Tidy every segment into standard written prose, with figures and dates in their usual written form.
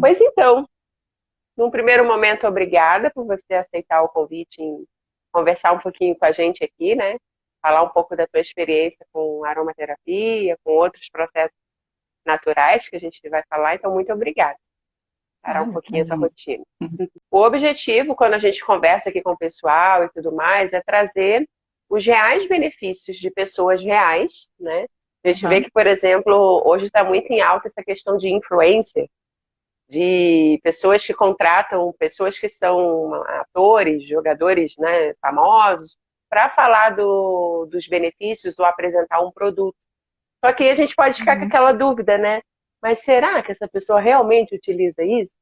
Pois então, num primeiro momento, obrigada por você aceitar o convite em conversar um pouquinho com a gente aqui, né? Falar um pouco da tua experiência com aromaterapia, com outros processos naturais que a gente vai falar. Então, muito obrigada. Parar um Nada, pouquinho essa imagina. rotina. O objetivo, quando a gente conversa aqui com o pessoal e tudo mais, é trazer os reais benefícios de pessoas reais, né? A gente vê Aham. que, por exemplo, hoje está muito em alta essa questão de influencer, de pessoas que contratam pessoas que são atores, jogadores, né, famosos, para falar dos benefícios ou apresentar um produto. Só que aí a gente pode ficar com Uhum. aquela dúvida, né? Mas será que essa pessoa realmente utiliza isso?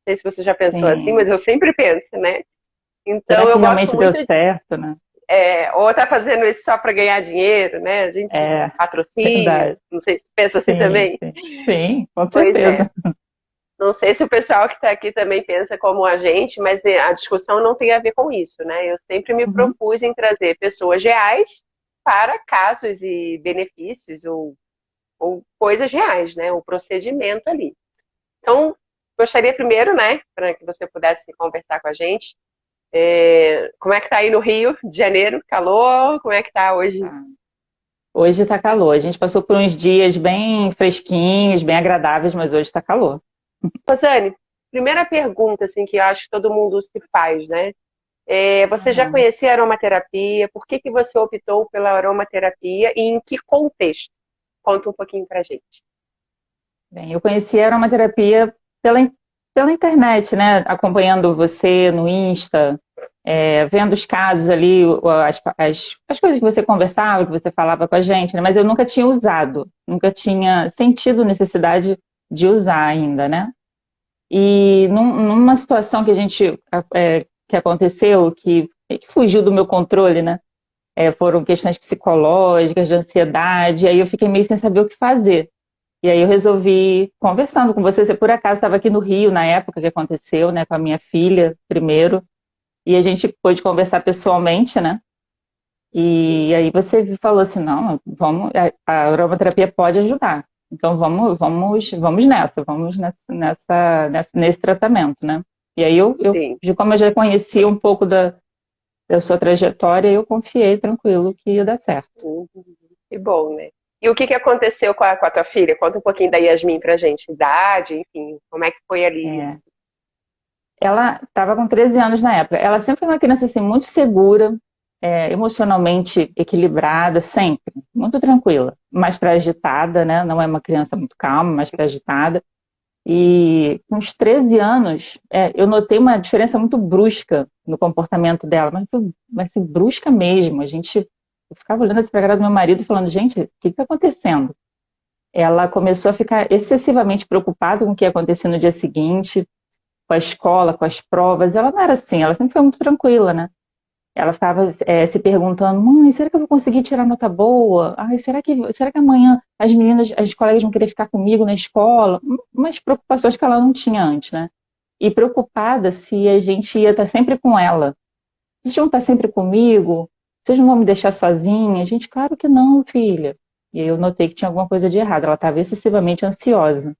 Não sei se você já pensou assim, mas Sim. eu sempre penso, né? Será Então que eu gosto realmente deu muito, certo, né? ou tá fazendo isso só para ganhar dinheiro, né? A gente É, patrocínio, verdade. não sei se pensa assim Sim, também. sim. Sim, com Pois é. certeza. Não sei se o pessoal que está aqui também pensa como a gente, mas a discussão não tem a ver com isso, né? Eu sempre me Uhum. propus em trazer pessoas reais para casos e benefícios ou coisas reais, né? O procedimento ali. Então, gostaria primeiro, né, para que você pudesse conversar com a gente. Como é que tá aí no Rio de Janeiro? Calor? Como é que tá hoje? Tá. Hoje está calor. A gente passou por uns dias bem fresquinhos, bem agradáveis, mas hoje está calor. Rosane, primeira pergunta assim que eu acho que todo mundo se faz, né? Você já Aham. conhecia a aromaterapia? Por que que você optou pela aromaterapia e em que contexto? Conta um pouquinho pra gente. Bem, eu conheci a aromaterapia pela, pela internet, né? Acompanhando você no Insta, vendo os casos ali, as coisas que você conversava, que você falava com a gente, né? Mas eu nunca tinha usado, nunca tinha sentido necessidade de usar ainda, né? E numa situação que a gente que aconteceu, que fugiu do meu controle, né? Foram questões psicológicas, de ansiedade, aí eu fiquei meio sem saber o que fazer. E aí eu resolvi, conversando com você por acaso estava aqui no Rio na época que aconteceu, né, com a minha filha primeiro, e a gente pôde conversar pessoalmente, né? E aí você falou assim, não, vamos, a aromaterapia pode ajudar. Então vamos nesse tratamento, né? E aí Sim. como eu já conhecia um pouco da sua trajetória, eu confiei tranquilo que ia dar certo. Uhum. Que bom, né? E o que que aconteceu com a tua filha? Conta um pouquinho da Yasmin pra gente. Idade, enfim, como é que foi ali? É, ela estava com 13 anos na época. Ela sempre foi uma criança assim, muito segura, emocionalmente equilibrada, sempre, muito tranquila, mais para agitada, né? Não é uma criança muito calma, mais para agitada. E com uns 13 anos, eu notei uma diferença muito brusca no comportamento dela, mas assim, brusca mesmo. Eu ficava olhando assim para a cara do meu marido e falando, gente, o que está acontecendo? Ela começou a ficar excessivamente preocupada com o que ia acontecer no dia seguinte, com a escola, com as provas. Ela não era assim, ela sempre foi muito tranquila, né? Ela ficava se perguntando, mãe, será que eu vou conseguir tirar nota boa? Ai, será que amanhã as meninas, as colegas vão querer ficar comigo na escola? Umas preocupações que ela não tinha antes, né? E preocupada se a gente ia estar sempre com ela. Vocês vão estar sempre comigo? Vocês não vão me deixar sozinha? Gente, claro que não, filha. E aí eu notei que tinha alguma coisa de errado. Ela estava excessivamente ansiosa.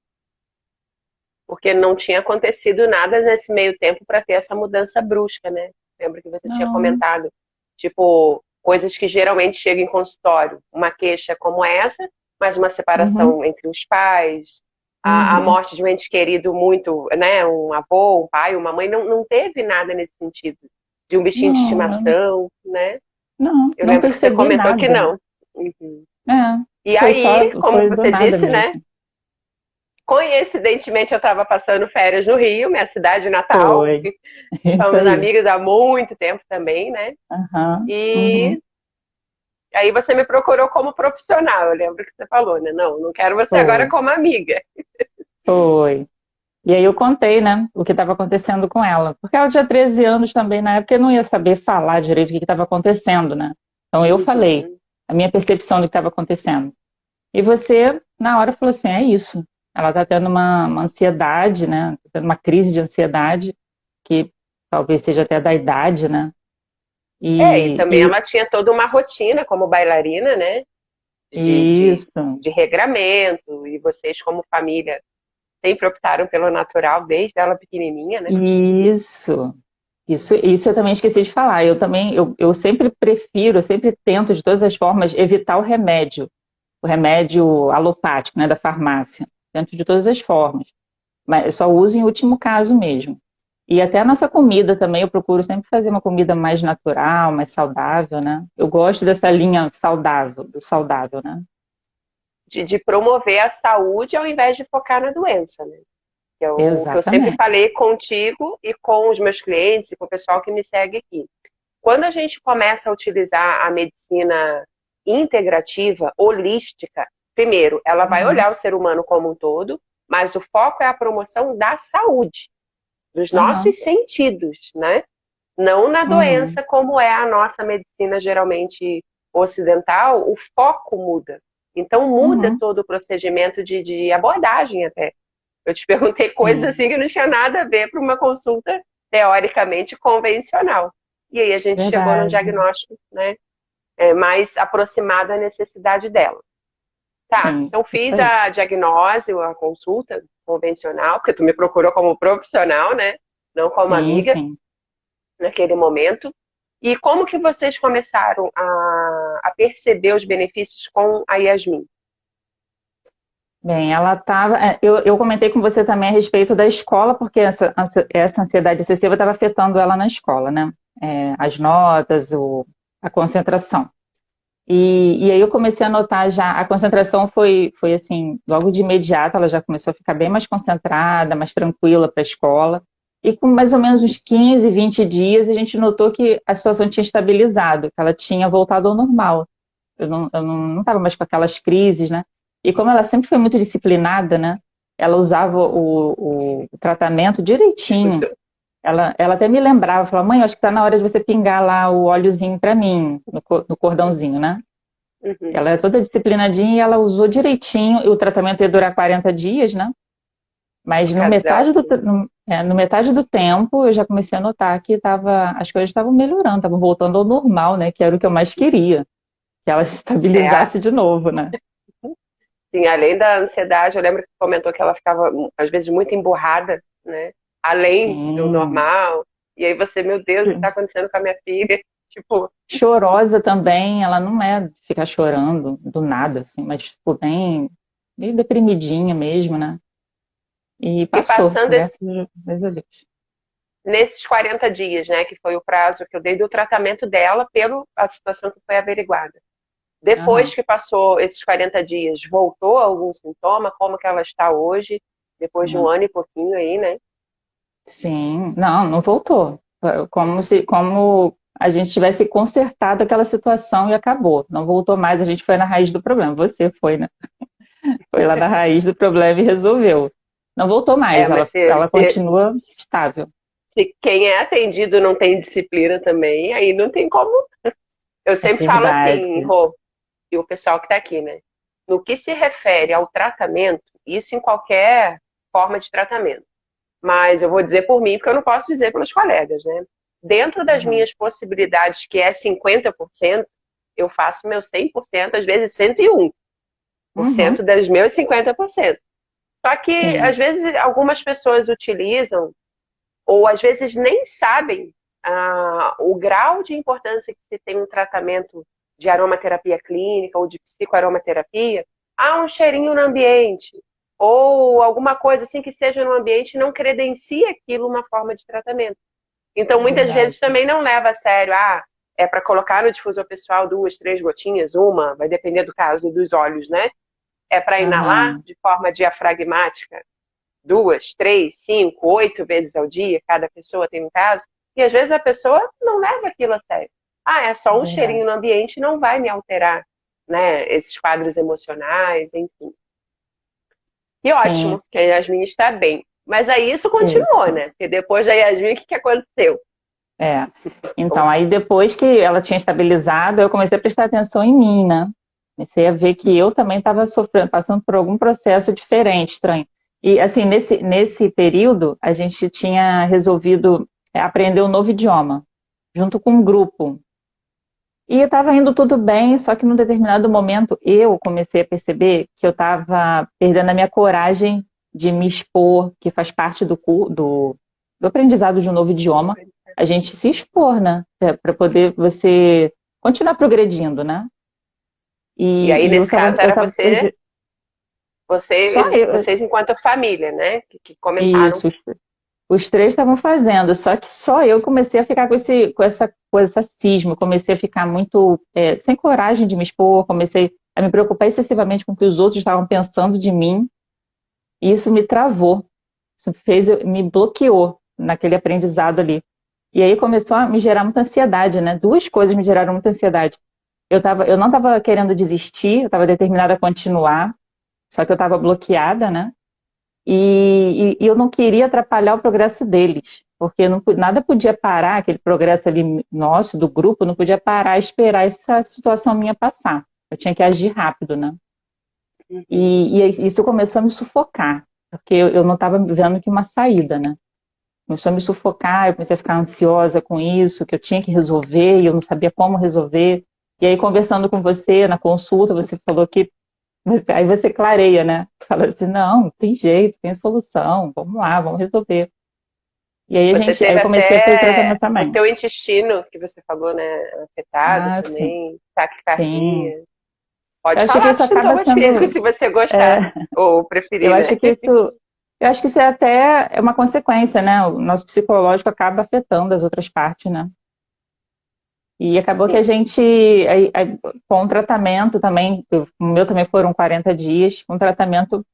Porque não tinha acontecido nada nesse meio tempo para ter essa mudança brusca, né? Lembro que você tinha Não. comentado, tipo, coisas que geralmente chegam em consultório. Uma queixa como essa, mas uma Uhum, separação entre os pais, a uhum. morte de um ente querido muito, né? Um avô, um pai, uma mãe, não teve nada nesse sentido. De um bichinho de Não, eu não, estimação, né? não, Eu não lembro que você percebi comentou que nada. não. Uhum. É, E foi só, aí, como foi do você nada disse, né? mesmo. Coincidentemente, eu estava passando férias no Rio, minha cidade natal. Foi, isso Somos aí. amigas há muito tempo também, né? Aham, uhum, E aí você me procurou como profissional. Eu lembro que você falou, né? Não, não quero você agora foi, como amiga. foi. E aí eu contei, né, o que estava acontecendo com ela. Porque ela tinha 13 anos também, na época eu não ia saber falar direito o que estava acontecendo, né? Então eu falei Uhum. a minha percepção do que estava acontecendo. E você, na hora, falou assim, é isso. Ela está tendo uma ansiedade, né? Tá tendo uma crise de ansiedade, que talvez seja até da idade, né? E E, também e ela tinha toda uma rotina como bailarina, né? De, de, isso, de regramento, e vocês, como família, sempre optaram pelo natural, desde ela pequenininha, né? Isso eu também esqueci de falar. Eu sempre prefiro, eu sempre tento de todas as formas evitar o remédio alopático, né, da farmácia. Tento de todas as formas. Mas eu só uso em último caso mesmo. E até a nossa comida também, eu procuro sempre fazer uma comida mais natural, mais saudável, né? Eu gosto dessa linha saudável, do saudável, né? De promover a saúde ao invés de focar na doença, né? Que é o que eu sempre Exatamente. falei contigo e com os meus clientes e com o pessoal que me segue aqui. Quando a gente começa a utilizar a medicina integrativa, holística, primeiro, ela vai Uhum, olhar o ser humano como um todo, mas o foco é a promoção da saúde, dos uhum, nossos sentidos, né? Não na uhum, doença, como é a nossa medicina geralmente ocidental, o foco muda. Então muda uhum. todo o procedimento de abordagem até. Eu te perguntei coisas Sim, assim que não tinha nada a ver para uma consulta teoricamente convencional. E aí a gente chegou num verdade. diagnóstico, né, mais aproximado à necessidade dela. Tá, Sim, então isso fiz aí. a diagnose, a consulta convencional, porque tu me procurou como profissional, né, não como Sim, amiga sim. naquele momento. E como que vocês começaram a perceber os benefícios com a Yasmin? Bem, ela estava. Eu comentei com você também a respeito da escola, porque essa ansiedade excessiva estava afetando ela na escola, né? As notas, a concentração. E aí eu comecei a notar já, a concentração foi assim, logo de imediato, ela já começou a ficar bem mais concentrada, mais tranquila para a escola. E com mais ou menos uns 15, 20 dias, a gente notou que a situação tinha estabilizado, que ela tinha voltado ao normal. Eu não estava mais com aquelas crises, né? E como ela sempre foi muito disciplinada, né? Ela usava o tratamento direitinho. Funciona. Ela até me lembrava, falava, mãe, acho que está na hora de você pingar lá o óleozinho para mim, no cordãozinho, né? Uhum. Ela é toda disciplinadinha e ela usou direitinho, e o tratamento ia durar 40 dias, né? Mas No caso dela. no metade do tempo eu já comecei a notar que as coisas estavam melhorando, estavam voltando ao normal, né? Que era o que eu mais queria, que ela É, estabilizasse de novo, né? sim, além da ansiedade, eu lembro que comentou que ela ficava, às vezes, muito emburrada, né? Além do Sim. normal. E aí você, meu Deus, o que está acontecendo com a minha filha? Tipo, Chorosa também, ela não é de ficar chorando do nada, assim, mas tipo, bem, meio deprimidinha mesmo, né? E e passou, passando graças a Deus. nesses 40 dias, né? Que foi o prazo que eu dei do tratamento dela pela a situação que foi averiguada. Depois Aham. que passou esses 40 dias, voltou algum sintoma? Como que ela está hoje? Depois de um Não. ano e pouquinho aí, né? Sim, não voltou. Como a gente tivesse consertado aquela situação e acabou. Não voltou mais, a gente foi na raiz do problema. Você foi, né? Foi lá na raiz do problema e resolveu. Não voltou mais, Mas ela continua estável. se quem é atendido não tem disciplina também, aí não tem como. Eu É sempre falo verdade. assim, Rô, e o pessoal que está aqui, né? No que se refere ao tratamento, isso em qualquer forma de tratamento. Mas eu vou dizer por mim, porque eu não posso dizer pelos colegas, né? Dentro das Uhum. minhas possibilidades, que é 50%, eu faço meu 100%, às vezes 101% Uhum. dos meus 50%. Só que, Sim, às vezes, algumas pessoas utilizam ou às vezes nem sabem o grau de importância que se tem um tratamento de aromaterapia clínica ou de psicoaromaterapia, há um cheirinho no ambiente, ou alguma coisa assim que seja no ambiente não credencia aquilo uma forma de tratamento. Então, é muitas verdade. vezes também não leva a sério, é para colocar no difusor pessoal 2, 3 gotinhas, uma, vai depender do caso e dos olhos, né? É para inalar Aham, de forma diafragmática, 2, 3, 5, 8 vezes ao dia, cada pessoa tem um caso, e às vezes a pessoa não leva aquilo a sério. É é só um verdade. cheirinho no ambiente, não vai me alterar, né, esses quadros emocionais, enfim. E Sim, ótimo, que a Yasmin está bem. Mas aí isso continuou, isso. né? Porque depois da Yasmin, o que aconteceu? É. Então, aí depois que ela tinha estabilizado, eu comecei a prestar atenção em mim, né? Comecei a ver que eu também estava sofrendo, passando por algum processo diferente, estranho. E, assim, nesse período, a gente tinha resolvido aprender um novo idioma, junto com um grupo. E estava indo tudo bem, só que num determinado momento eu comecei a perceber que eu estava perdendo a minha coragem de me expor, que faz parte do aprendizado de um novo idioma, a gente se expor, né? Para poder você continuar progredindo, né? E aí, E nesse caso, era você, só eu, vocês enquanto família, né? Que começaram. isso, os três estavam fazendo, só que só eu comecei a ficar com essa cisma, comecei a ficar muito sem coragem de me expor, comecei a me preocupar excessivamente com o que os outros estavam pensando de mim, e isso me travou, me bloqueou naquele aprendizado ali. E aí começou a me gerar muita ansiedade, né? Duas coisas me geraram muita ansiedade. Eu não estava querendo desistir, eu estava determinada a continuar, só que eu estava bloqueada, né? E eu não queria atrapalhar o progresso deles, porque nada podia parar, aquele progresso ali nosso, do grupo, não podia parar e esperar essa situação minha passar. Eu tinha que agir rápido, né? Uhum. E isso começou a me sufocar, porque eu não estava vendo que uma saída, né? Começou a me sufocar, eu comecei a ficar ansiosa com isso, que eu tinha que resolver e eu não sabia como resolver. E aí, conversando com você na consulta, você falou que aí você clareia, né? Fala assim, não, tem jeito, tem solução, vamos lá, vamos resolver. E aí Você aí teve eu comecei a fazer tratamento até o também. teu intestino, que você falou, né? Afetado Ah, sim, também, sim. taquicardia. Eu Pode acho que falar isso dos acaba sintomas físicos sendo, se você é, gostar ou eu preferir, acho né? que isso, eu acho que isso é até uma consequência, né? O nosso psicológico acaba afetando as outras partes, né? E acabou que a Sim. gente, com o tratamento também, o meu também foram 40 dias, com tratamento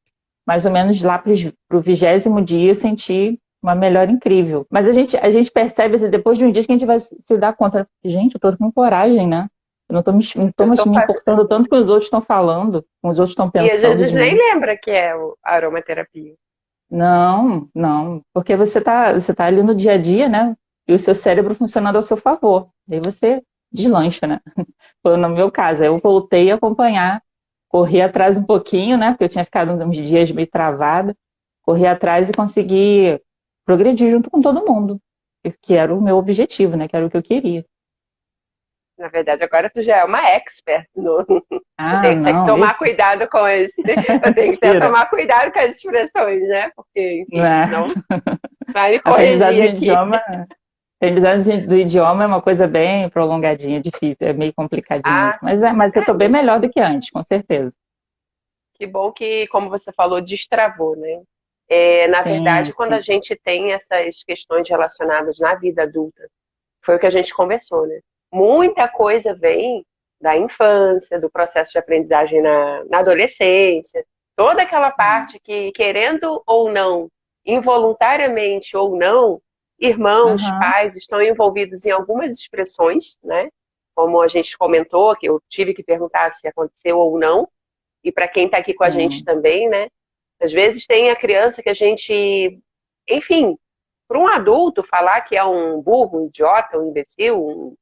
mais ou menos lá para o 20º dia eu senti uma melhora incrível. Mas a gente percebe assim, depois de um dia que a gente vai se dar conta, gente, eu tô com coragem, né? Eu não tô Eu mais tô me importando fazendo. tanto que os outros estão falando, com os outros estão E às pensando vezes de nem mim. lembra que é a aromaterapia. Não, não, porque você tá ali no dia a dia, né? E o seu cérebro funcionando ao seu favor. Aí você deslancha, né? Foi no meu caso, eu voltei a acompanhar, corri atrás um pouquinho, né? Porque eu tinha ficado uns dias meio travada, corri atrás e consegui progredir junto com todo mundo, que era o meu objetivo, né? Que era o que eu queria. Na verdade, agora tu já é uma expert. Eu Ah, tenho que ter que não, tomar cuidado com as. Eu tenho que ter que mentira, tomar cuidado com as expressões, né? Porque, enfim, né? senão vai me Aprendizado corrigir do aqui. idioma, aprendizado do idioma é uma coisa bem prolongadinha, difícil, é meio complicadinho, Ah, mas eu é, tô bem mas melhor do que antes, com certeza. que bom que, como você falou, destravou, né? Na Sim, verdade, quando a sim. gente tem essas questões relacionadas na vida adulta, foi o que a gente conversou, né? Muita coisa vem da infância, do processo de aprendizagem na adolescência, toda aquela parte que, querendo ou não, involuntariamente ou não, irmãos, Aham, pais estão envolvidos em algumas expressões, né? Como a gente comentou, que eu tive que perguntar se aconteceu ou não, e para quem está aqui com a gente sim. também, né? Às vezes tem a criança que a gente, enfim, para um adulto falar que é um burro, um idiota, um imbecil,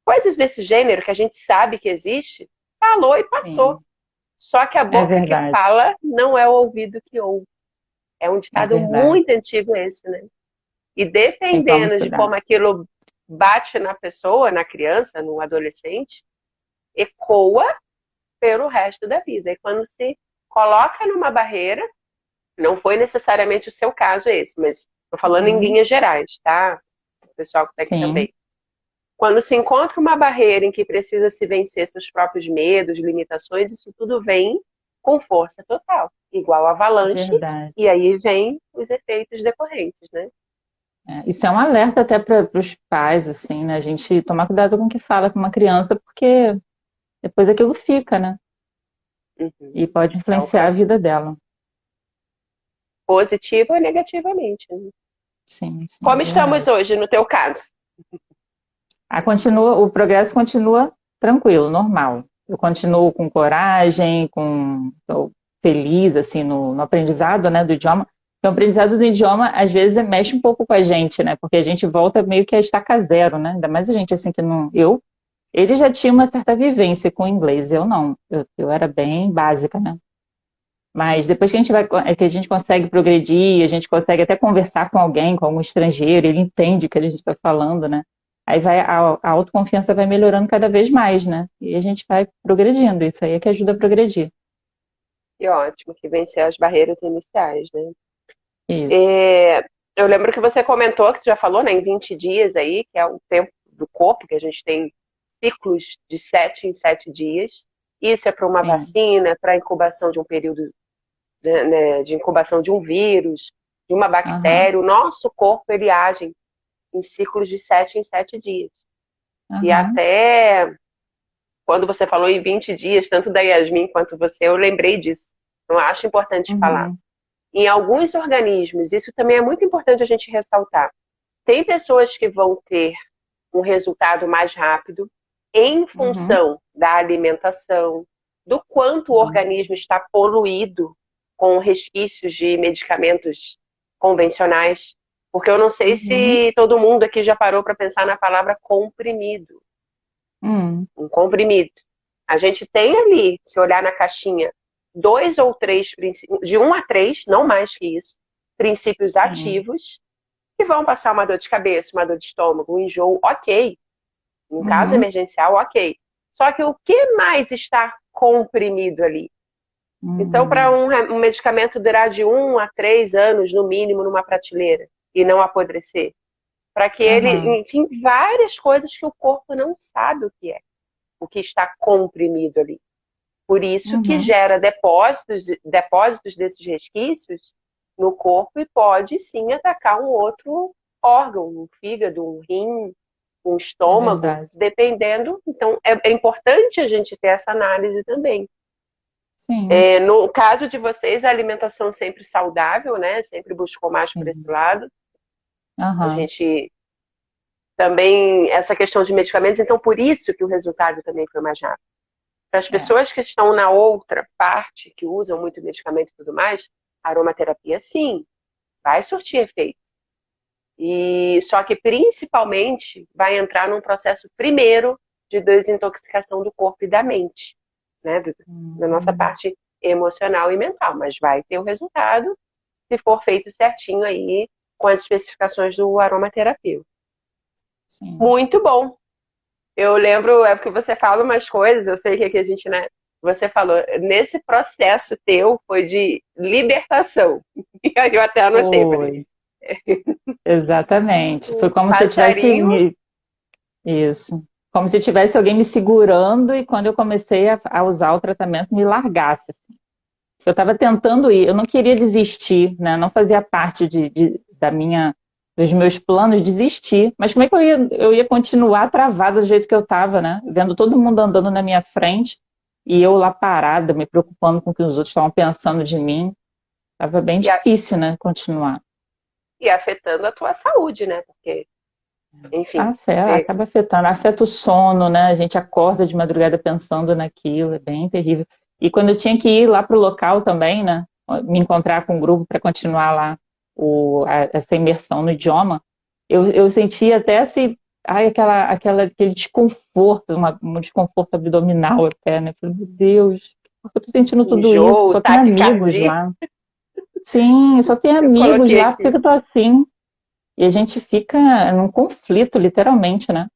coisas desse gênero que a gente sabe que existe, falou e passou. Sim, Só que a é boca que verdade, fala não é o ouvido que ouve. É um é ditado verdade. muito antigo esse, né? E Tem que tomar dependendo de cuidado. como aquilo bate na pessoa, na criança, no adolescente, ecoa pelo resto da vida. E quando se coloca numa barreira, não foi necessariamente o seu caso esse, mas estou falando em Uhum, linhas gerais, tá? O pessoal que está aqui sim, também. Quando se encontra uma barreira em que precisa se vencer seus próprios medos, limitações, isso tudo vem com força total, igual avalanche, verdade. e aí vem os efeitos decorrentes, né? Isso é um alerta até para os pais, assim, né? A gente tomar cuidado com o que fala com uma criança, porque depois aquilo fica, né? Uhum. E pode Então, influenciar a vida dela. positivo ou negativamente, né? Sim, sim, Como é estamos verdade. hoje, no teu caso? O progresso continua tranquilo, normal. Eu continuo com coragem, tô feliz assim no aprendizado, né, do idioma. Porque o aprendizado do idioma às vezes mexe um pouco com a gente, né? Porque a gente volta meio que a estaca zero, né? Ainda mais a gente assim que não, ele já tinha uma certa vivência com o inglês, eu não. Eu era bem básica, né? Mas depois que a gente que a gente consegue progredir, a gente consegue até conversar com alguém, com algum estrangeiro, ele entende o que a gente está falando, né? Aí a autoconfiança vai melhorando cada vez mais, né? E a gente vai progredindo, isso aí é que ajuda a progredir. Que ótimo, que venceu as barreiras iniciais, né? Isso. É, eu lembro que você comentou, que você já falou, né, em 20 dias aí, que é o tempo do corpo, que a gente tem ciclos de 7 em 7 dias. Isso é para uma Sim. vacina, para a incubação de um período, né, de incubação de um vírus, de uma Aham. bactéria. O nosso corpo, ele age em ciclos de 7 em 7 dias. E Aham. até quando você falou em 20 dias, tanto da Yasmin quanto você, eu lembrei disso. Eu acho importante falar. Uhum. Em alguns organismos, isso também é muito importante a gente ressaltar. Tem pessoas que vão ter um resultado mais rápido em Uhum. função da alimentação, do quanto o Uhum. organismo está poluído com resquícios de medicamentos convencionais. Porque eu não sei Uhum. se todo mundo aqui já parou para pensar na palavra comprimido. Uhum. Um comprimido. A gente tem ali, se olhar na caixinha, dois ou três princípios, de um a três, não mais que isso, princípios Sim. ativos que vão passar uma dor de cabeça, uma dor de estômago, um enjoo, ok. Em caso Uhum. emergencial, ok. Só que o que mais está comprimido ali? Então, para Uhum. um medicamento durar de 1 a 3 anos, no mínimo, numa prateleira e não apodrecer, para que ele, Aham. enfim, várias coisas que o corpo não sabe o que está comprimido ali. Por isso que Uhum. gera depósitos desses resquícios no corpo e pode sim atacar um outro órgão, um fígado, um rim, um É estômago, verdade. dependendo. Então, é importante a gente ter essa análise também. Sim. No caso de vocês, a alimentação sempre saudável, né? Sempre buscou mais por esse Sim. lado. A Aham. gente também, essa questão de medicamentos, então por isso que o resultado também foi mais rápido. Para as É. pessoas que estão na outra parte, que usam muito medicamento e tudo mais, a aromaterapia sim, vai surtir efeito. E só que principalmente vai entrar num processo primeiro de desintoxicação do corpo e da mente, né? Da nossa Uhum. parte emocional e mental, mas vai ter o resultado se for feito certinho aí com as especificações do aromaterapeuta. Sim. Muito bom. Eu lembro, é porque você fala umas coisas, eu sei que aqui a gente, né? Você falou, nesse processo teu foi de libertação. E aí eu até anotei, falei, Foi. Exatamente. Foi o como se eu tivesse passarinho. Isso. Como se tivesse alguém me segurando e quando eu comecei a usar o tratamento, me largasse, assim. Eu estava tentando ir, eu não queria desistir, né? Não fazia parte dos meus planos desistir. Mas como é que eu ia continuar travada do jeito que eu estava, né? Vendo todo mundo andando na minha frente e eu lá parada, me preocupando com o que os outros estavam pensando de mim. Estava bem E, a- difícil, né? Continuar. e afetando a tua saúde, né? Porque, enfim, você Acaba afetando, afeta o sono, né? A gente acorda de madrugada pensando naquilo, é bem terrível. E quando eu tinha que ir lá para o local também, né? Me encontrar com o grupo para continuar lá essa imersão no idioma, eu sentia até assim, ai, aquele desconforto, um desconforto abdominal até, né? Falei, meu Deus, por que eu tô sentindo tudo isso? enjoo, Só tem amigos taquicardia, lá. Sim, só tem eu amigos coloquei lá, por que que aqui. eu tô assim? E a gente fica num conflito, literalmente, né?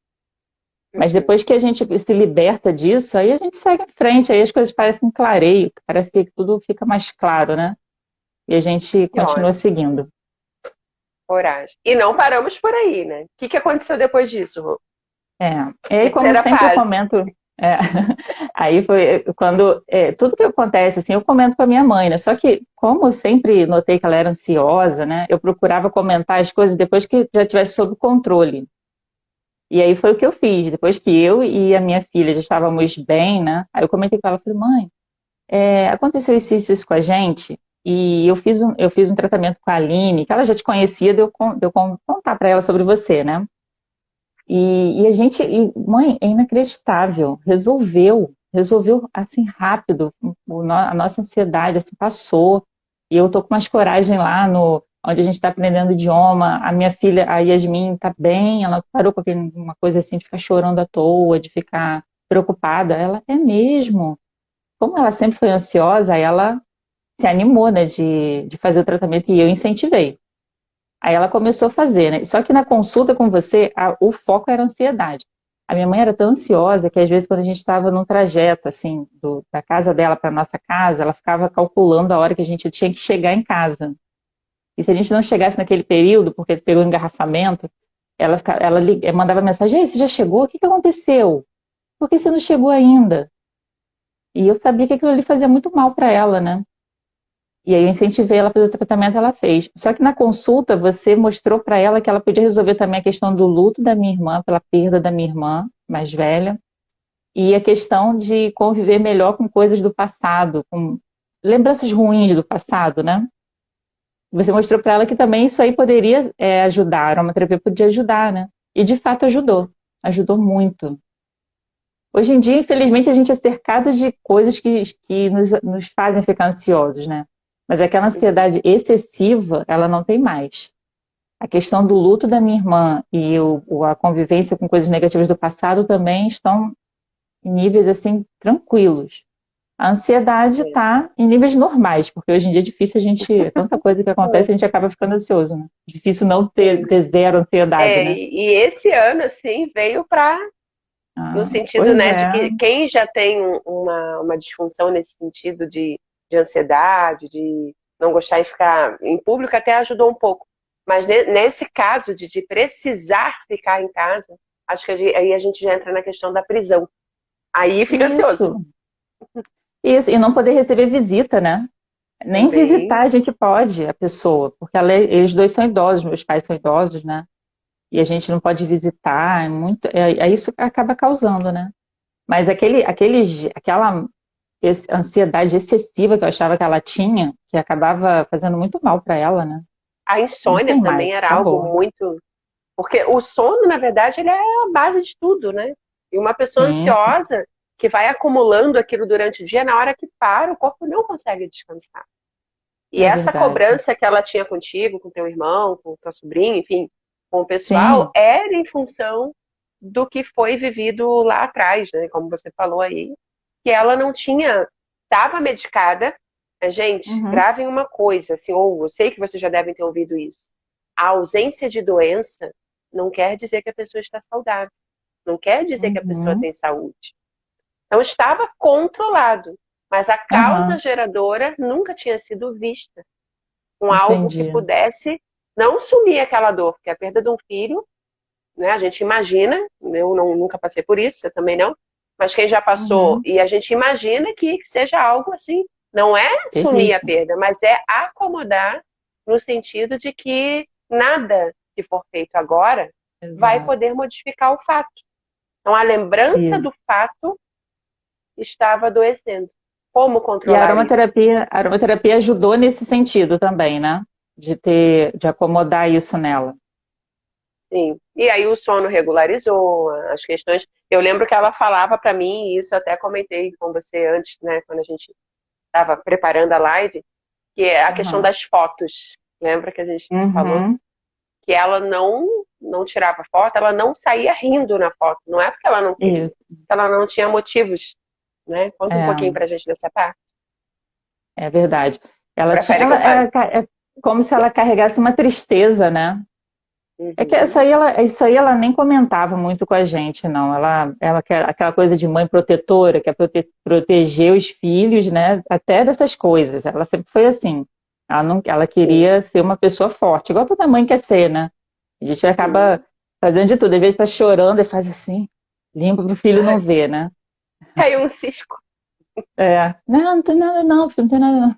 Mas Uhum. depois que a gente se liberta disso, aí a gente segue em frente, aí as coisas parecem clareio, parece que tudo fica mais claro, né? E a gente Que continua ótimo, seguindo. coragem. E não paramos por aí, né? O que que aconteceu depois disso, Rô? É. E aí, como Terceira sempre eu fase. comento, é, aí foi quando tudo que acontece, assim, eu comento com a minha mãe, né? Só que, como eu sempre notei que ela era ansiosa, né? Eu procurava comentar as coisas depois que já tivesse sob controle. E aí foi o que eu fiz. Depois que eu e a minha filha já estávamos bem, né? Aí eu comentei com ela, falei, mãe, aconteceu isso com a gente, e eu fiz um tratamento com a Aline, que ela já te conhecia, deu contar para ela sobre você, né? E a gente, mãe, é inacreditável, resolveu assim rápido, a nossa ansiedade assim passou, e eu tô com mais coragem lá no onde a gente está aprendendo idioma, a minha filha, a Yasmin, tá bem, ela parou com uma coisa assim de ficar chorando à toa, de ficar preocupada, ela é mesmo. Como ela sempre foi ansiosa, ela se animou, né, de fazer o tratamento e eu incentivei. Aí ela começou a fazer, né? Só que na consulta com você, o foco era a ansiedade. A minha mãe era tão ansiosa que às vezes quando a gente estava num trajeto, assim, da casa dela para nossa casa, ela ficava calculando a hora que a gente tinha que chegar em casa. E se a gente não chegasse naquele período, porque pegou engarrafamento, ela mandava mensagem: Ei, você já chegou? O que que aconteceu? Por que você não chegou ainda? E eu sabia que aquilo ali fazia muito mal para ela, né? E aí eu incentivei ela a fazer o tratamento, ela fez. Só que na consulta você mostrou para ela que ela podia resolver também a questão do luto da minha irmã, pela perda da minha irmã mais velha, e a questão de conviver melhor com coisas do passado, com lembranças ruins do passado, né? Você mostrou para ela que também isso aí poderia ajudar, a aromaterapia podia ajudar, né? E de fato ajudou, ajudou muito. Hoje em dia, infelizmente, a gente é cercado de coisas que nos fazem ficar ansiosos, né? Mas aquela ansiedade excessiva, ela não tem mais. A questão do luto da minha irmã e a convivência com coisas negativas do passado também estão em níveis, assim, tranquilos. A ansiedade está em níveis normais, porque hoje em dia é difícil a gente. É tanta coisa que acontece, a gente acaba ficando ansioso, né? Difícil não ter zero ansiedade, né? E esse ano, assim, veio para no Ah, sentido, pois né, de é. que quem já tem uma disfunção nesse sentido de ansiedade, de não gostar de ficar em público, até ajudou um pouco. Mas nesse caso de precisar ficar em casa, acho que aí a gente já entra na questão da prisão. Aí fica ansioso Isso. Isso. E não poder receber visita, né? Nem visitar também. a gente pode a pessoa, porque eles dois são idosos, meus pais são idosos, né? E a gente não pode visitar, isso acaba causando, né? Mas aquela ansiedade excessiva que eu achava que ela tinha, que acabava fazendo muito mal para ela, né? A Não insônia tem mais, também era algo acabou. muito. Porque o sono, na verdade, ele é a base de tudo, né? E uma pessoa Sim, ansiosa que vai acumulando aquilo durante o dia, na hora que para, o corpo não consegue descansar. E é essa verdade. cobrança que ela tinha contigo, com teu irmão, com tua sobrinha, enfim, com o pessoal, Sim. era em função do que foi vivido lá atrás, né? Como você falou aí, que ela não tinha, estava medicada. Mas, gente, Uhum. gravem uma coisa, assim, ou eu sei que vocês já devem ter ouvido isso. A ausência de doença não quer dizer que a pessoa está saudável, não quer dizer que a pessoa Uhum. tem saúde. Então estava controlado, mas a causa Aham. geradora nunca tinha sido vista com algo que Entendi. pudesse não sumir aquela dor, porque a perda de um filho, né, a gente imagina, eu nunca passei por isso, você também não, mas quem já passou, Uhum. e a gente imagina que seja algo assim, não é sumir a Terrível. perda, mas é acomodar no sentido de que nada que for feito agora vai Exato. poder modificar o fato. Então, a lembrança Isso. do fato estava adoecendo. Como E controlar isso? a aromaterapia ajudou nesse sentido também, né? De acomodar isso nela. Sim. E aí o sono regularizou as questões. Eu lembro que ela falava para mim, e isso eu até comentei com você antes, né, quando a gente estava preparando a live, que é a questão Aham. das fotos. Lembra que a gente falou Uhum. que ela não tirava foto, ela não saía rindo na foto. Não é porque ela não queria, Isso. ela não tinha motivos, né? Conta um pouquinho É, pra gente dessa parte. é verdade. Ela tinha, Prefere que eu fale? é como se ela carregasse uma tristeza, né? É que Uhum. isso aí ela nem comentava muito com a gente, não. Ela quer aquela coisa de mãe protetora, que é proteger os filhos, né? Até dessas coisas. Ela sempre foi assim. Ela não, ela Sim. queria ser uma pessoa forte, igual toda mãe quer ser, né? A gente Uhum. acaba fazendo de tudo. Às vezes está chorando e faz assim, limpa para o filho não Ai, ver, né? caiu um cisco. É, não, não tem nada não, filho, não tem nada não.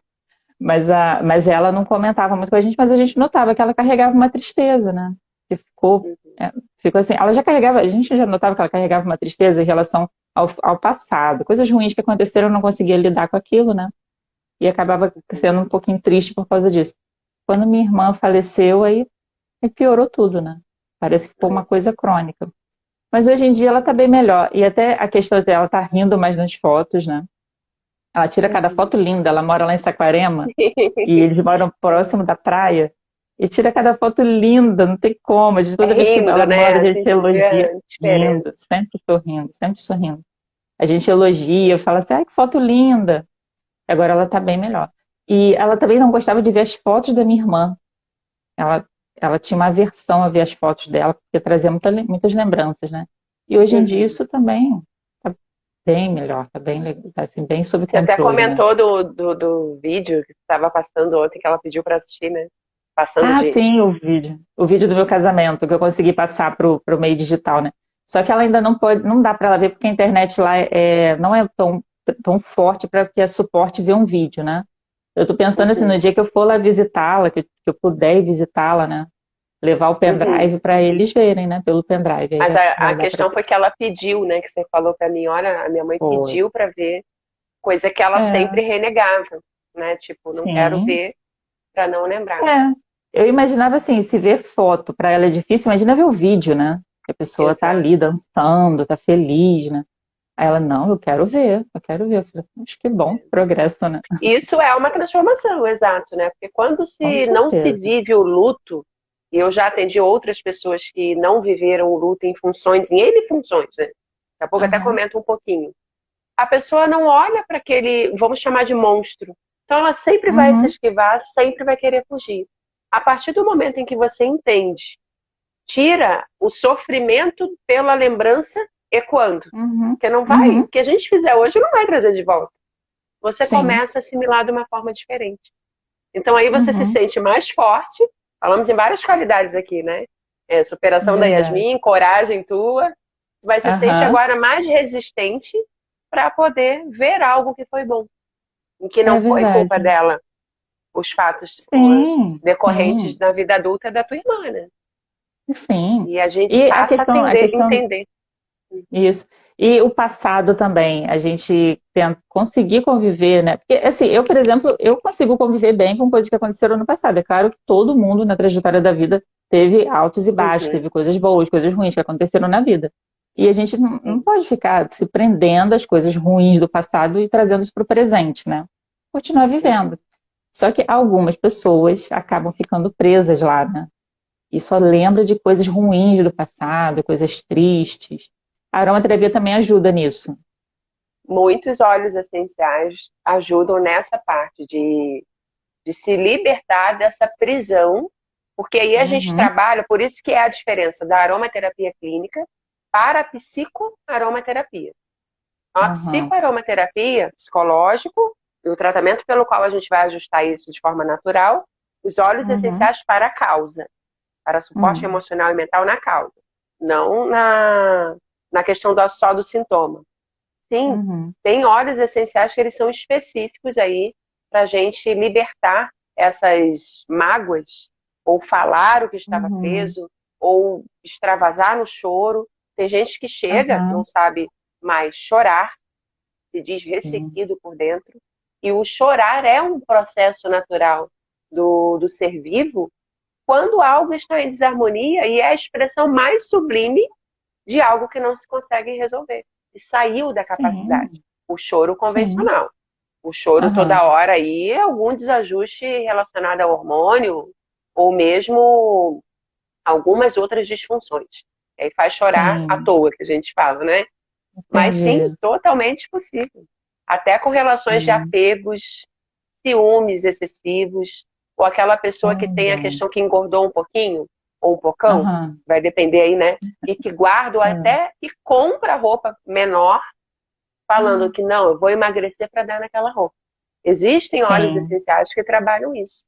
Mas ela não comentava muito com a gente, mas a gente notava que ela carregava uma tristeza, né? Que Uhum. ficou assim, ela já carregava, a gente já notava que ela carregava uma tristeza em relação ao passado, coisas ruins que aconteceram, eu não conseguia lidar com aquilo, né? E acabava sendo um pouquinho triste por causa disso. Quando minha irmã faleceu, aí piorou tudo, né? Parece que ficou uma Uhum. coisa crônica. Mas hoje em dia ela tá bem melhor. E até a questão dela tá rindo mais nas fotos, né? Ela tira cada Uhum. foto linda. Ela mora lá em Saquarema e eles moram próximo da praia. E tira cada foto linda, não tem como. É Toda vez que rindo, ela né? manda, a A gente gente vê elogia. a diferença. Rindo, sempre sorrindo, sempre sorrindo. A gente elogia, fala assim, ai, que foto linda. Agora ela tá bem melhor. E ela também não gostava de ver as fotos da minha irmã. Ela, ela tinha uma aversão a ver as fotos dela, porque trazia muitas lembranças, né? E hoje em dia Uhum. isso também está bem melhor, está bem, tá, assim, bem sob Você até controle, né? comentou do vídeo que estava passando ontem, que ela pediu para assistir, né? Passando Ah, de. sim, o vídeo. O vídeo do meu casamento, que eu consegui passar pro meio digital, né? Só que ela ainda não pode, não dá para ela ver, porque a internet lá não é tão forte para que a suporte ver um vídeo, né? Eu estou pensando assim, no Uhum, dia que eu for lá visitá-la, que eu puder ir visitá-la, né? Levar o uhum. pendrive para eles verem, né? Pelo pendrive, aí Mas vai, a vai dar para questão ver. foi que ela pediu, né? Que você falou para mim, olha, a minha mãe Foi. pediu para ver, coisa que ela É, sempre renegava, né? Tipo, não quero sim. ver para não lembrar. É. Eu imaginava assim, se ver foto para ela é difícil, imagina ver o vídeo, né? Que a pessoa tá Exato. ali dançando, tá feliz, né? Aí ela, não, eu quero ver, eu quero ver. Eu falei, acho que bom, progresso, né? Isso é uma transformação, exato, né? Porque quando Com se não se certeza. vive o luto, e eu já atendi outras pessoas que não viveram o luto em funções, em N funções, né? Daqui a pouco até Aham. comento um pouquinho. A pessoa não olha para aquele, vamos chamar de monstro. Então ela sempre vai se Uhum. esquivar, sempre vai querer fugir. A partir do momento em que você entende, tira o sofrimento pela lembrança ecoando. Uhum. Porque não vai, o Uhum. que a gente fizer hoje não vai trazer de volta. Você Sim. começa a assimilar de uma forma diferente. Então aí você se Uhum. sente mais forte. Falamos em várias qualidades aqui, né? Superação da Verdade. Yasmin, coragem tua. Mas se sente Aham. agora mais resistente para poder ver algo que foi bom, e que É não foi culpa verdade. dela, os fatos Sim, decorrentes sim, da vida adulta da tua irmã, né? sim. E a gente E passa a a questão entender. isso. E o passado também, a gente tenta conseguir conviver, né? Porque, assim, eu, por exemplo, eu consigo conviver bem com coisas que aconteceram no passado. É claro que todo mundo na trajetória da vida teve altos e baixos, Uhum, teve coisas boas, coisas ruins que aconteceram na vida. E a gente não sim. pode ficar se prendendo às coisas ruins do passado e trazendo isso para o presente, né? Continuar Uhum. vivendo. Só que algumas pessoas acabam ficando presas lá, né? E só lembra de coisas ruins do passado, coisas tristes. A aromaterapia também ajuda nisso. Muitos óleos essenciais ajudam nessa parte de se libertar dessa prisão, porque aí a gente Uhum, trabalha, por isso que é a diferença da aromaterapia clínica para a psicoaromaterapia. Então, a uhum, psicoaromaterapia, psicológico, e o tratamento pelo qual a gente vai ajustar isso de forma natural, os óleos uhum, essenciais para a causa, para suporte uhum, emocional e mental na causa, não na questão só do sintoma. Sim, uhum, tem óleos essenciais que eles são específicos aí para a gente libertar essas mágoas, ou falar o que estava uhum, preso, ou extravasar no choro. Tem gente que chega, não uhum, sabe mais chorar, se diz sim, ressequido por dentro, e o chorar é um processo natural do ser vivo quando algo está em desarmonia e é a expressão mais sublime de algo que não se consegue resolver. E saiu da capacidade. sim, O choro sim, convencional. O choro aham, toda hora aí é algum desajuste relacionado ao hormônio ou mesmo algumas outras disfunções. E aí faz chorar à sim, toa, que a gente fala, né? Mas sim, entendi. totalmente possível. Até com relações de Hum, apegos, ciúmes excessivos, ou aquela pessoa que tem a olha, questão que engordou um pouquinho, ou um pocão, aham, vai depender aí, né? E que guarda ou é. até que compra roupa menor, falando que não, eu vou emagrecer para dar naquela roupa. Existem óleos Sim, essenciais que trabalham isso.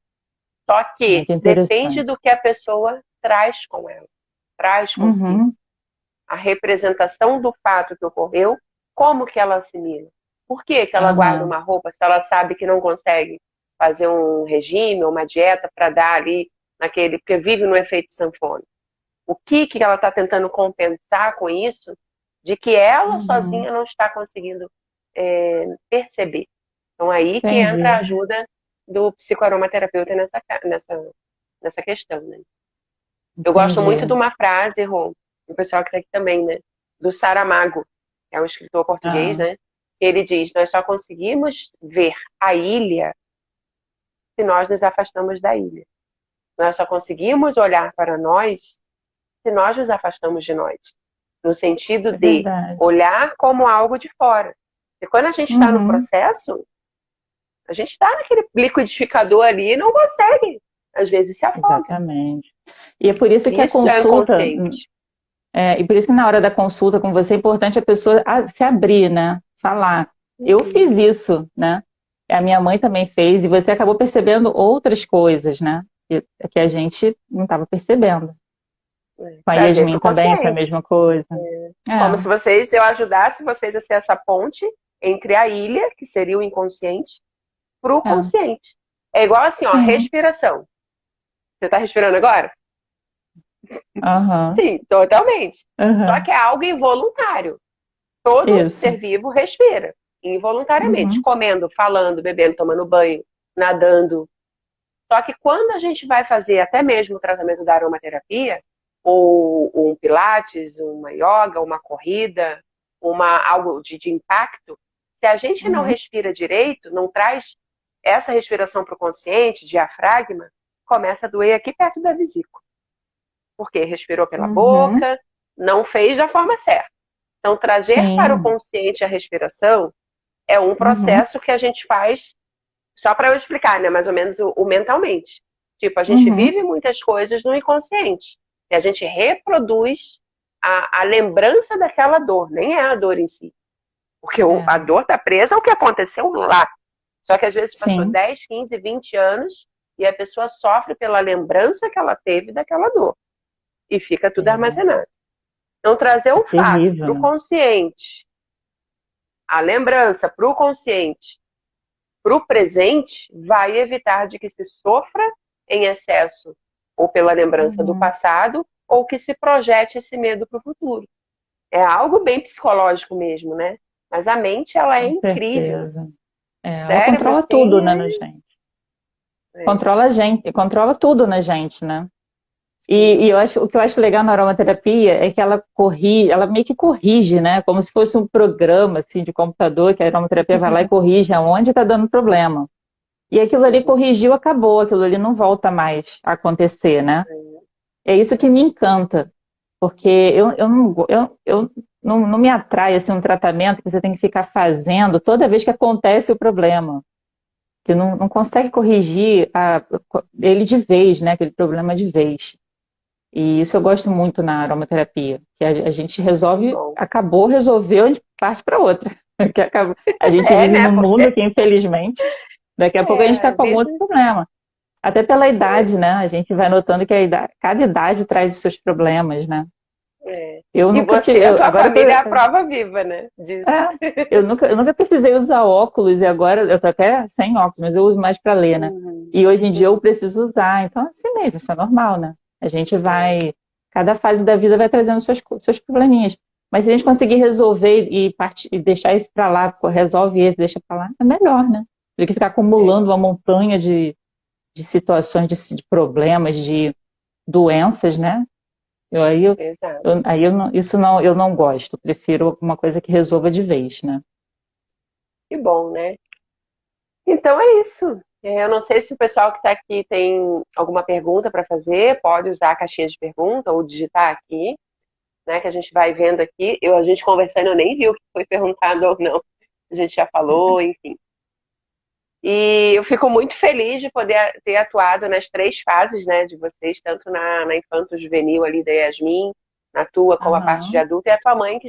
Só ai, que que depende interessante. do que a pessoa traz com ela, traz consigo. Uhum, A representação do fato que ocorreu, como que ela assimila. Por que que ela guarda aham, uma roupa se ela sabe que não consegue fazer um regime ou uma dieta para dar ali naquele, porque vive no efeito sanfona. O que ela está tentando compensar com isso, de que ela uhum, sozinha não está conseguindo perceber. Então aí que entra a entendi, ajuda do psicoaromaterapeuta nessa questão, né? Eu gosto muito de entendi. uma frase, Rô, o pessoal que está aqui também, né? Do Saramago, que é um escritor português, Ah, né? Ele diz: nós só conseguimos ver a ilha se nós nos afastamos da ilha. Nós só conseguimos olhar para nós se nós nos afastamos de nós. No sentido é de verdade. olhar como algo de fora. E quando a gente está no Uhum. processo, a gente está naquele liquidificador ali e não consegue. Às vezes se afoga. Exatamente. E é por isso que a Isso é consulta, inconsciente. E por isso que na hora da consulta com você é importante a pessoa se abrir, né? Falar. Eu Uhum. fiz isso, né? A minha mãe também fez, e você acabou percebendo outras coisas, né? Que a gente não estava percebendo. Com a Trazer para Yasmin o também foi a consciente. mesma coisa. Como É, se eu ajudasse vocês a ser essa ponte entre a ilha, que seria o inconsciente, para o é. consciente. É igual assim, ó, Sim. respiração. Você está respirando agora? Aham. Sim, totalmente. Só Aham. que é algo involuntário. Todo Isso. ser vivo respira, involuntariamente, Uhum. comendo, falando, bebendo, tomando banho, nadando. Só que quando a gente vai fazer até mesmo o tratamento da aromaterapia, ou um pilates, uma yoga, uma corrida, algo de impacto, se a gente não Uhum. respira direito, não traz essa respiração para o consciente, diafragma, começa a doer aqui perto da vesícula. Porque respirou pela Uhum. boca, não fez da forma certa. Então, trazer para o Sim. consciente a respiração é um Uhum. processo que a gente faz, só para eu explicar, né, mais ou menos o mentalmente. Tipo, a gente Uhum. vive muitas coisas no inconsciente. E a gente reproduz a lembrança daquela dor, nem é a dor em si. Porque É. a dor está presa ao que aconteceu lá. Só que às vezes passou Sim. 10, 15, 20 anos e a pessoa sofre pela lembrança que ela teve daquela dor. E fica tudo É, armazenado. Então, trazer é o fato terrível, para o né? consciente, a lembrança para o consciente, para o presente, vai evitar de que se sofra em excesso, ou pela lembrança do Uhum. passado, ou que se projete esse medo para o futuro. É algo bem psicológico mesmo, né? Mas a mente, ela é Com incrível. certeza. O Ela cérebro, controla tudo, assim, né, na gente. é Controla a gente, controla tudo na gente, né? sim. E eu acho, o que eu acho legal na aromaterapia é que ela corrige, ela meio que corrige, né? Como se fosse um programa assim de computador, que a aromaterapia vai lá e corrige aonde está dando problema. E aquilo ali Uhum. corrigiu, acabou, aquilo ali não volta mais a acontecer, né? É isso que me encanta, porque eu não me atrai assim, um tratamento que você tem que ficar fazendo toda vez que acontece o problema. Você não consegue corrigir ele de vez, né? Aquele problema de vez. E isso eu gosto muito na aromaterapia, que a gente resolve, Bom. acabou, resolveu, a gente parte para outra. A gente É, vive né? num mundo Porque que, infelizmente, daqui a pouco a gente está a com vida outro problema. Até pela é, idade, né? A gente vai notando que cada idade traz os seus problemas, né? é. Eu E nunca você, tive, a tua agora família é a prova viva, né? Disso. é, eu nunca precisei usar óculos e agora eu tô até sem óculos, mas eu uso mais para ler, né? Uhum. E hoje em dia eu Uhum. preciso usar, então é assim mesmo, isso é normal, né? A gente É, cada fase da vida vai trazendo seus probleminhas. Mas se a gente conseguir resolver e deixar esse para lá, resolve esse, deixa para lá, é melhor, né? Do que ficar é, acumulando uma montanha de situações, de problemas, de doenças, né? Eu, aí eu, exato. eu, aí eu não, isso não, eu não gosto. Prefiro alguma coisa que resolva de vez, né? Que bom, né? Então é isso. Eu não sei se o pessoal que está aqui tem alguma pergunta para fazer, pode usar a caixinha de pergunta ou digitar aqui, né? Que a gente vai vendo aqui. A gente conversando, eu nem vi o que foi perguntado ou não. A gente já falou, enfim. E eu fico muito feliz de poder ter atuado nas três fases, né, de vocês, tanto na infanto-juvenil ali da Yasmin, na tua como a parte de Aham. adulta, e a tua mãe que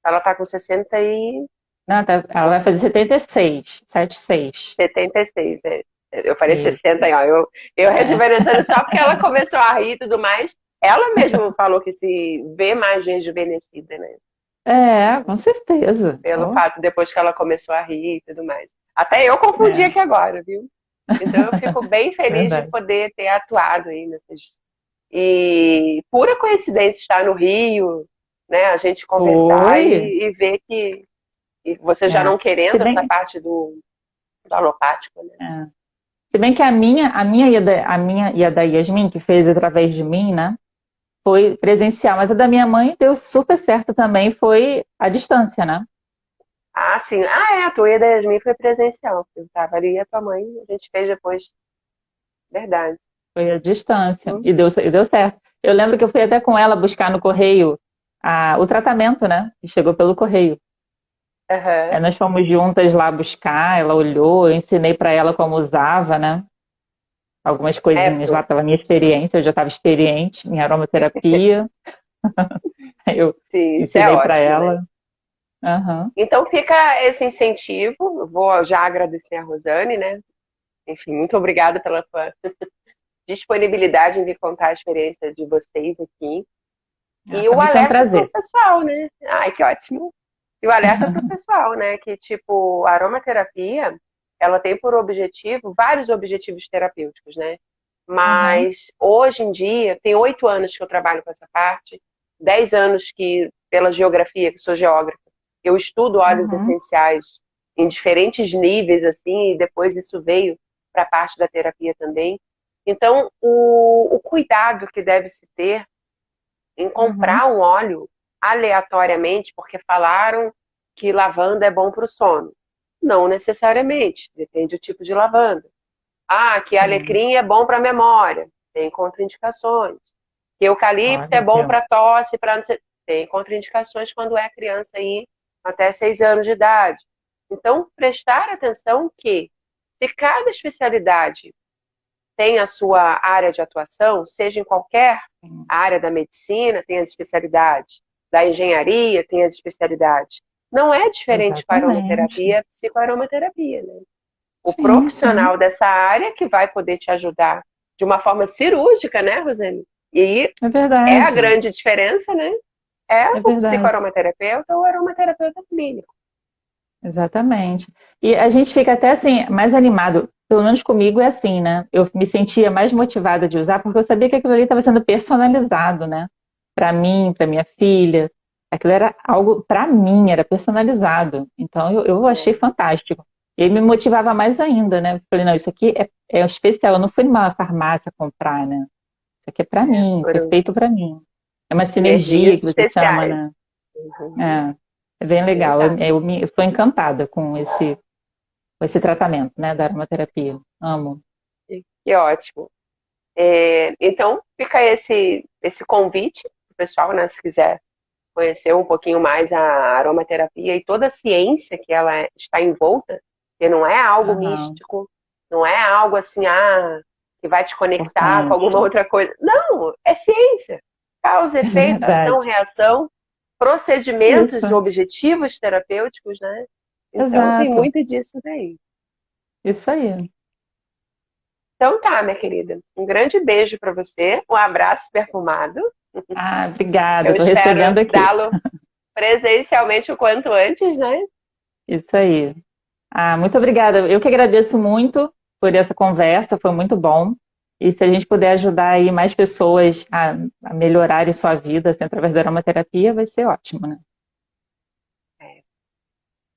ela tá com 60 e Não, ela ou vai fazer 76, 76. 76, é. Eu falei Isso. 60, aí, ó, eu É. rejuvenescendo só porque ela começou a rir e tudo mais. Ela mesma falou que se vê mais rejuvenescida, né? Com certeza. Pelo Ó, fato depois que ela começou a rir e tudo mais. Até eu confundi é, aqui agora, viu? Então eu fico bem feliz de verdade. poder ter atuado aí nessas. E pura coincidência estar no Rio, né? A gente conversar Foi. e ver que e você já É. não Se querendo essa bem, parte do alopático, né? é. Se bem que a minha e a da Yasmin, que fez através de mim, né? Foi presencial, mas a da minha mãe deu super certo também, foi à distância, né? Ah, sim. Ah, é, a tua e a da Yasmin foi presencial. Eu tava ali e a tua mãe, a gente fez depois. Verdade. Foi à distância. Hum, E deu certo. Eu lembro que eu fui até com ela buscar no correio o tratamento, né? Que chegou pelo correio. Aí aham. nós fomos juntas lá buscar, ela olhou, eu ensinei para ela como usava, né? Algumas É, coisinhas porque lá pela minha experiência, eu já estava experiente em aromaterapia. Eu Sim, isso é ensinei para ótimo, né? ela. Aham. Então fica esse incentivo. Eu vou já agradecer a Rosane, né? Enfim, muito obrigada pela tua disponibilidade em vir contar a experiência de vocês aqui. Ah, E para o mim foi um alerta para o prazer. pessoal, né? Ai, que ótimo. E o alerta para o pessoal, né? Que, tipo, a aromaterapia, ela tem por objetivo, vários objetivos terapêuticos, né? Aham, Mas, hoje em dia, tem 8 anos que eu trabalho com essa parte, 10 anos que, pela geografia, que sou geógrafa, eu estudo óleos uhum, essenciais em diferentes níveis, assim, e depois isso veio para a parte da terapia também. Então, o cuidado que deve se ter em uhum. comprar um óleo aleatoriamente porque falaram que lavanda é bom para o sono. Não necessariamente, depende do tipo de lavanda. Ah, que Sim, alecrim é bom para a memória, tem contraindicações. Que eucalipto é olha, bom viu? para tosse, para não sei... Tem contraindicações quando é criança aí até 6 anos de idade. Então, prestar atenção que se cada especialidade tem a sua área de atuação, seja em qualquer Sim, área da medicina, tem as especialidades, da engenharia, tem as especialidades. Não é diferente com a exatamente. aromaterapia, psicoaromaterapia, né? O Sim, sim, profissional dessa área que vai poder te ajudar de uma forma cirúrgica, né, Rosane? E aí é é a verdade, grande diferença, né? É é o verdade. psicoaromaterapeuta ou o aromaterapeuta clínico. Exatamente. E a gente fica até assim, mais animado. Pelo menos comigo é assim, né? Eu me sentia mais motivada de usar porque eu sabia que aquilo ali estava sendo personalizado, né? Para mim, para minha filha. Aquilo era algo, para mim, era personalizado. Então eu achei É, fantástico. E me motivava mais ainda, né? Eu falei, não, isso aqui é especial. Eu não fui numa farmácia comprar, né? Isso aqui é para mim, foi foram feito para mim. É uma sinergia energias que você chama, especiais. né? Uhum, É, é bem legal. exato. Eu estou encantada com esse tratamento, né, da aromaterapia. Amo. Que ótimo. Então, fica esse convite para o pessoal, né, se quiser conhecer um pouquinho mais a aromaterapia e toda a ciência que ela está envolta, que não é algo Aham, místico, não é algo assim, que vai te conectar com alguma importante. outra coisa. Não, é ciência. Causa, É efeito, ação, verdade. reação, procedimentos, Isso, objetivos terapêuticos, né? Então, tem exato. muito disso daí. Isso aí. Então tá, minha querida. Um grande beijo para você, um abraço perfumado. Ah, obrigada. Eu Estou espero recebendo aqui. dá-lo presencialmente o quanto antes, né? Isso aí. Ah, muito obrigada. Eu que agradeço muito por essa conversa, foi muito bom. E se a gente puder ajudar aí mais pessoas a melhorarem sua vida assim, através da aromaterapia, vai ser ótimo, né? É,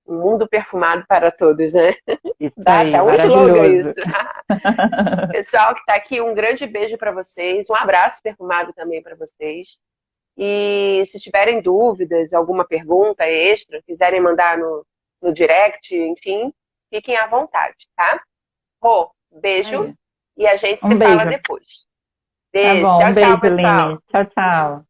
um mundo perfumado para todos, né? Isso Dá aí, até um slogan maravilhoso. isso. Pessoal que está aqui, um grande beijo para vocês, um abraço perfumado também para vocês. E se tiverem dúvidas, alguma pergunta extra, quiserem mandar no direct, enfim, fiquem à vontade, tá? Rô, beijo Aí. e a gente se Um fala beijo. depois. Tá Beijo, bom, tchau, um tchau, beijo, pessoal. Aline. Tchau, tchau.